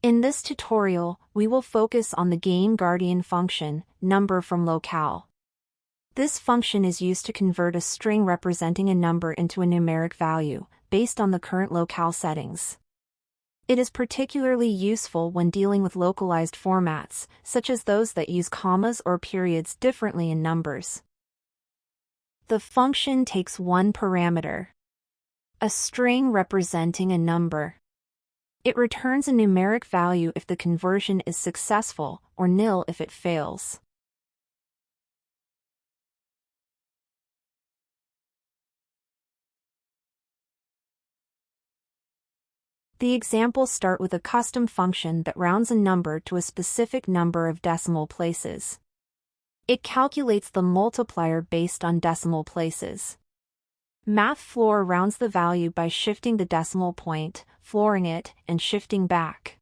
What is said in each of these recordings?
In this tutorial, we will focus on the GameGuardian function, number from locale. This function is used to convert a string representing a number into a numeric value, based on the current locale settings. It is particularly useful when dealing with localized formats, such as those that use commas or periods differently in numbers. The function takes one parameter, a string representing a number. It returns a numeric value if the conversion is successful, or nil if it fails. The examples start with a custom function that rounds a number to a specific number of decimal places. It calculates the multiplier based on decimal places. MathFloor rounds the value by shifting the decimal point, flooring it, and shifting back.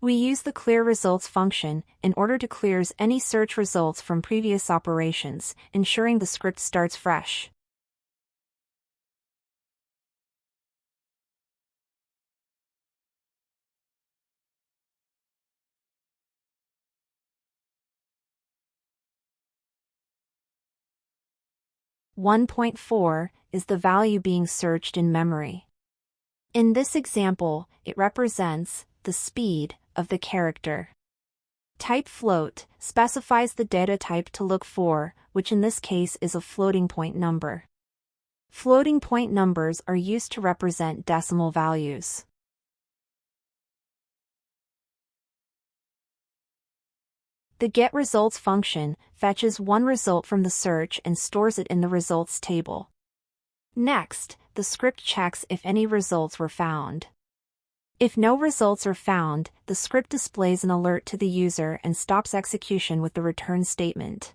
We use the clear results function in order to clear any search results from previous operations, ensuring the script starts fresh. (1.4) is the value being searched in memory. In this example, it represents the speed of the character. Type float specifies the data type to look for, which in this case is a floating point number. Floating point numbers are used to represent decimal values. The getResults function fetches one result from the search and stores it in the results table. Next, the script checks if any results were found. If no results are found, the script displays an alert to the user and stops execution with the return statement.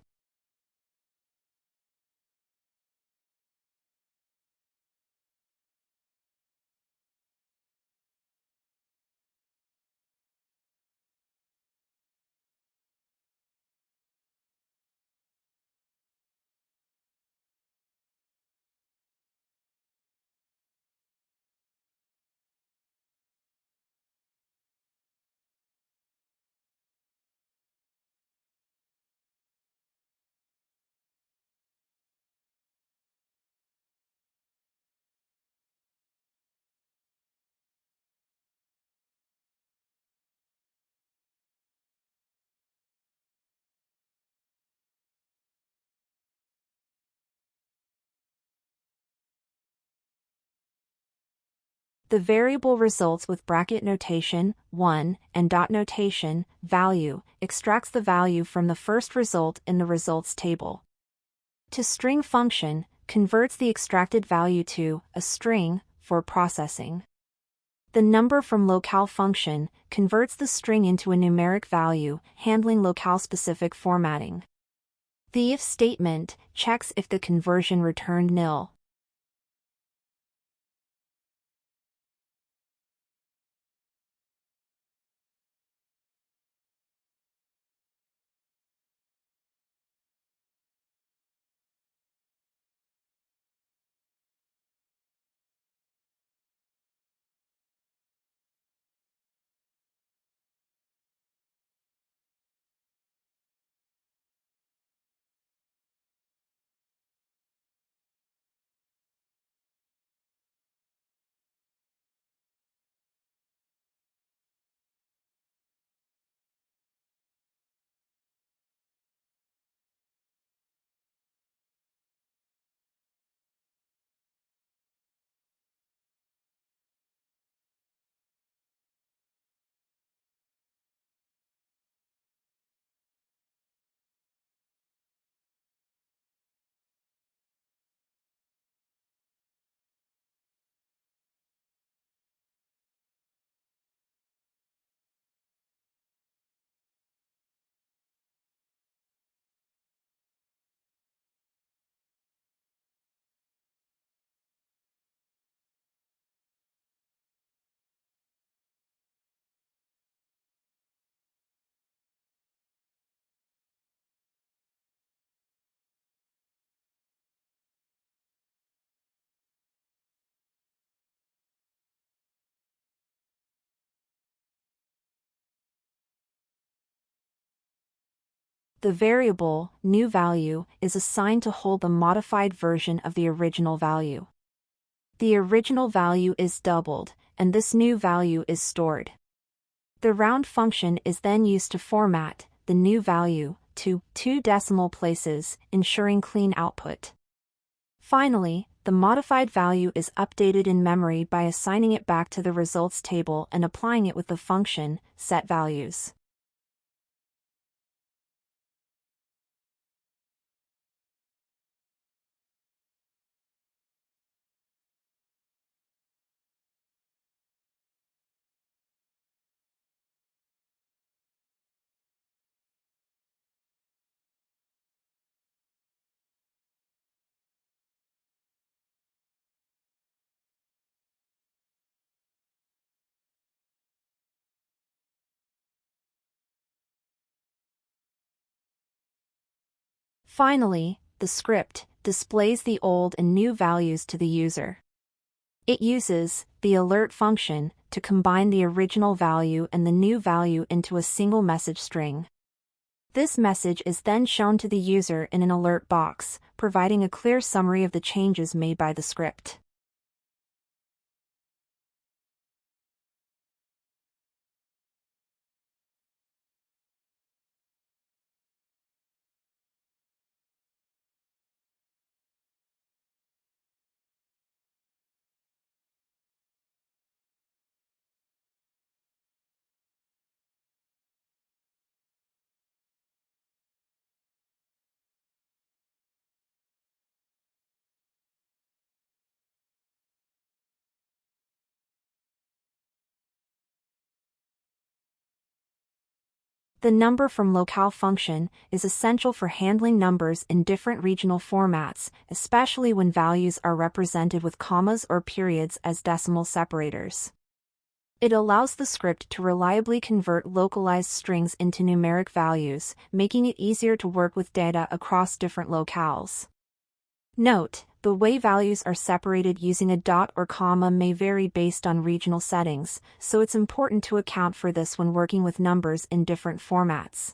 The variable results with bracket notation, 1, and dot notation, value, extracts the value from the first result in the results table. To string function, converts the extracted value to a string for processing. The number from locale function converts the string into a numeric value, handling locale-specific formatting. The if statement checks if the conversion returned nil. The variable, new value, is assigned to hold the modified version of the original value. The original value is doubled, and this new value is stored. The round function is then used to format the new value to 2 decimal places, ensuring clean output. Finally, the modified value is updated in memory by assigning it back to the results table and applying it with the function setValues. Finally, the script displays the old and new values to the user. It uses the alert function to combine the original value and the new value into a single message string. This message is then shown to the user in an alert box, providing a clear summary of the changes made by the script. The number from locale function is essential for handling numbers in different regional formats, especially when values are represented with commas or periods as decimal separators. It allows the script to reliably convert localized strings into numeric values, making it easier to work with data across different locales. Note, the way values are separated using a dot or comma may vary based on regional settings, so it's important to account for this when working with numbers in different formats.